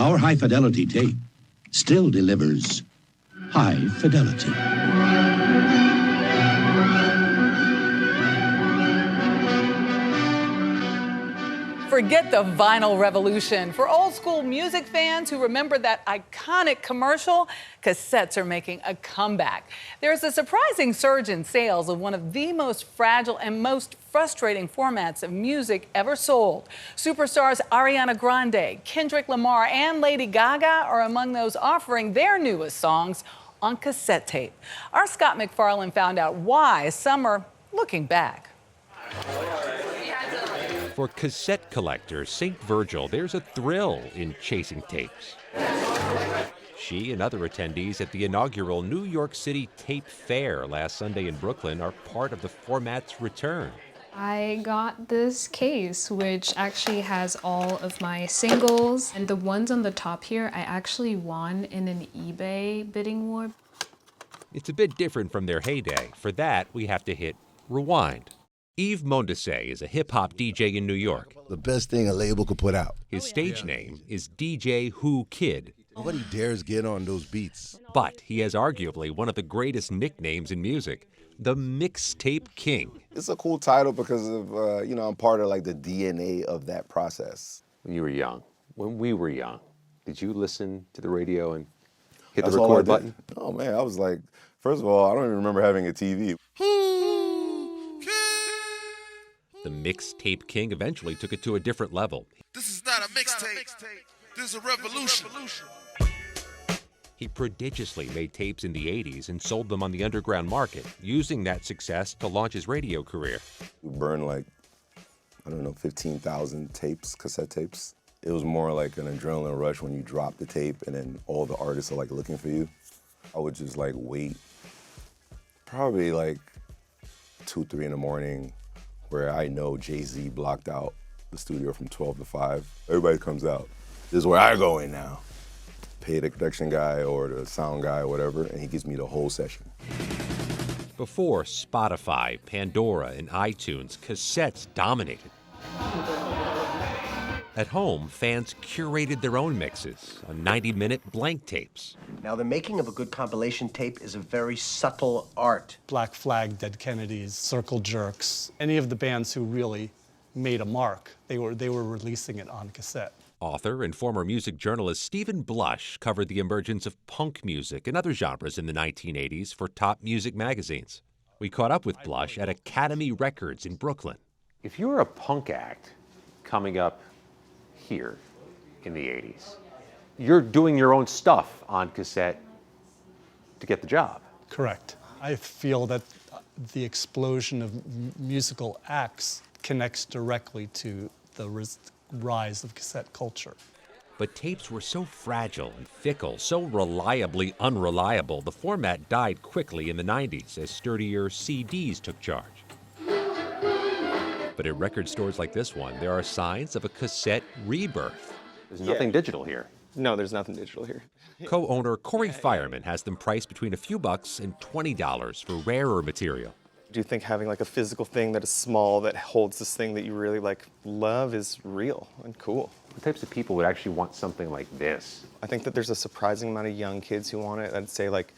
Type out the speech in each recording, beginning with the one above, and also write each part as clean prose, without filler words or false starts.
our high-fidelity tape still delivers high fidelity. Forget the vinyl revolution. For old school music fans who remember that iconic commercial, cassettes are making a comeback. There's a surprising surge in sales of one of the most fragile and most frustrating formats of music ever sold. Superstars Ariana Grande, Kendrick Lamar, and Lady Gaga are among those offering their newest songs on cassette tape. Our Scott McFarlane found out why some are looking back. For cassette collector St. Virgil, there's a thrill in chasing tapes. She and other attendees at the inaugural New York City Tape Fair last Sunday in Brooklyn are part of the format's return. I got this case, which actually has all of my singles, and the ones on the top here, I actually won in an eBay bidding war. It's a bit different from their heyday. For that, we have to hit rewind. Yves Mondesay is a hip-hop DJ in New York. The best thing a label could put out. His stage name is DJ Who Kid. Nobody dares get on those beats. But he has arguably one of the greatest nicknames in music, the Mixtape King. It's a cool title because of, I'm part of like the DNA of that process. When you were young, when we were young, did you listen to the radio and hit That's the record button? Oh man, I was like, first of all, I don't even remember having a TV. The Mixtape King eventually took it to a different level. This is not a mixtape. This is a revolution. He prodigiously made tapes in the 80s and sold them on the underground market, using that success to launch his radio career. We burned like, 15,000 tapes, cassette tapes. It was more like an adrenaline rush when you drop the tape and then all the artists are like looking for you. I would just like wait, probably like 2, 3 in the morning, where I know Jay-Z blocked out the studio from 12 to 5. Everybody comes out. This is where I go in now. Pay the production guy or the sound guy or whatever, and he gives me the whole session. Before Spotify, Pandora, and iTunes, cassettes dominated. At home, fans curated their own mixes on 90-minute blank tapes. Now, the making of a good compilation tape is a very subtle art. Black Flag, Dead Kennedys, Circle Jerks, any of the bands who really made a mark, they were releasing it on cassette. Author and former music journalist Stephen Blush covered the emergence of punk music and other genres in the 1980s for top music magazines. We caught up with Blush at Academy Records in Brooklyn. If you were a punk act coming up here in the 80s, you're doing your own stuff on cassette to get the job. Correct. I feel that the explosion of musical acts connects directly to the rise of cassette culture. But tapes were so fragile and fickle, so reliably unreliable, the format died quickly in the 90s as sturdier CDs took charge. But at record stores like this one, there are signs of a cassette rebirth. There's nothing digital here. No, there's nothing digital here. Co-owner Corey Fireman has them priced between a few bucks and $20 for rarer material. Do you think having like a physical thing that is small, that holds this thing that you really love is real and cool? What types of people would actually want something like this? I think that there's a surprising amount of young kids who want it. I'd say like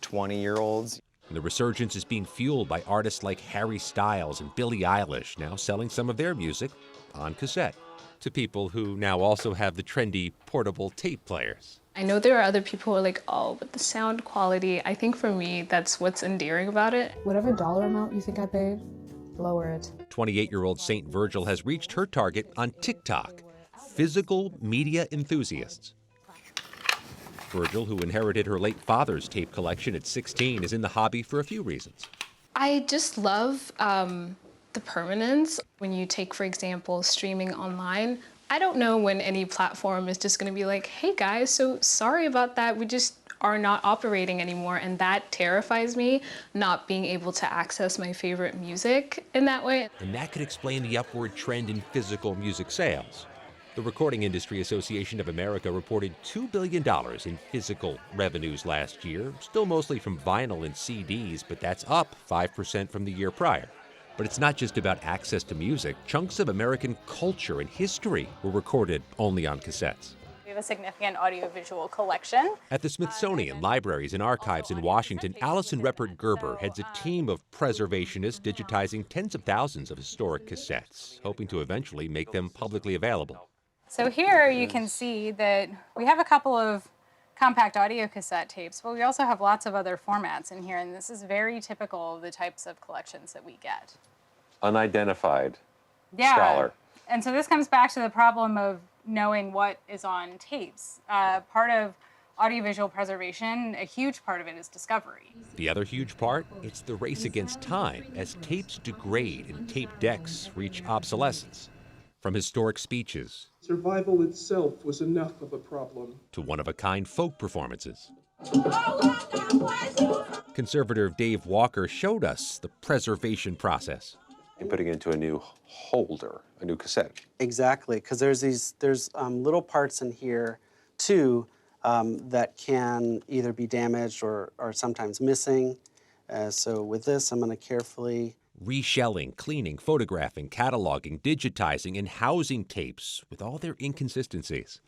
20-year-olds. And the resurgence is being fueled by artists like Harry Styles and Billie Eilish, now selling some of their music on cassette to people who now also have the trendy portable tape players. I know there are other people who are like, oh, but the sound quality, I think for me, that's what's endearing about it. Whatever dollar amount you think I paid, lower it. 28-year-old St. Virgil has reached her target on TikTok, physical media enthusiasts. Virgil, who inherited her late father's tape collection at 16, is in the hobby for a few reasons. I just love the permanence. When you take, for example, streaming online, I don't know when any platform is just going to be like, hey guys, so sorry about that. We just are not operating anymore. And that terrifies me, not being able to access my favorite music in that way. And that could explain the upward trend in physical music sales. The Recording Industry Association of America reported $2 billion in physical revenues last year, still mostly from vinyl and CDs, but that's up 5% from the year prior. But it's not just about access to music. Chunks of American culture and history were recorded only on cassettes. have a significant audiovisual collection. At the Smithsonian Libraries and Archives in Washington, Allison Reppert Gerber heads a team of preservationists digitizing tens of thousands of historic cassettes, hoping to eventually make them publicly available. So here you can see that we have a couple of compact audio cassette tapes, but we also have lots of other formats in here, and this is very typical of the types of collections that we get. Unidentified scholar. And so this comes back to the problem of knowing what is on tapes. Part of audiovisual preservation, a huge part of it is discovery. The other huge part? It's the race against time as tapes degrade and tape decks reach obsolescence. From historic speeches, survival itself was enough of a problem, to one-of-a-kind folk performances. Conservator Dave Walker showed us the preservation process. And putting it into a new holder, a new cassette. Exactly, because there's little parts in here too that can either be damaged or are sometimes missing. So with this, I'm going to carefully Reshelling, cleaning, photographing, cataloging, digitizing, and housing tapes with all their inconsistencies.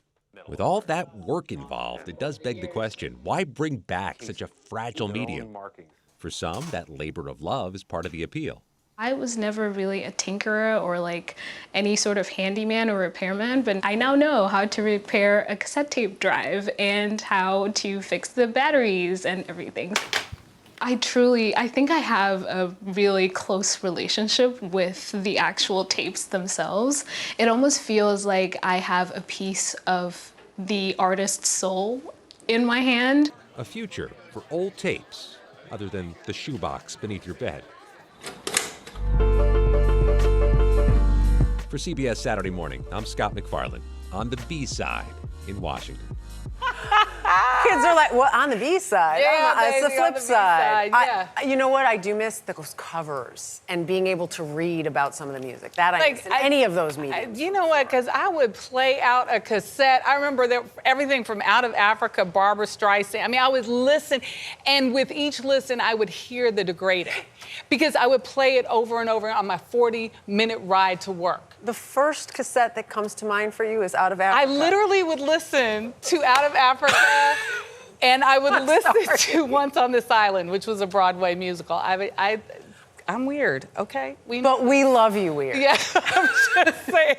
With all that work involved, it does beg the question, why bring back such a fragile medium? For some, that labor of love is part of the appeal. I was never really a tinkerer or like any sort of handyman or repairman, but I now know how to repair a cassette tape drive and how to fix the batteries and everything. I think I have a really close relationship with the actual tapes themselves. It almost feels like I have a piece of the artist's soul in my hand. A future for old tapes, other than the shoebox beneath your bed. For CBS Saturday Morning, I'm Scott McFarland, on the B-side in Washington. Kids are like, well, on the B-side. Yeah, it's the baby, on flip the side. B-side, yeah. You know what? I do miss those covers and being able to read about some of the music. That I miss in any of those meetings. You know what? Because I would play out a cassette. I remember everything from Out of Africa, Barbra Streisand. I mean, I would listen, and with each listen, I would hear the degrading. Because I would play it over and over on my 40-minute ride to work. The first cassette that comes to mind for you is Out of Africa. I literally would listen to Out of Africa, and I would listen to Once on This Island, which was a Broadway musical. I'm weird, okay? But we love you weird. Yeah, I'm just saying.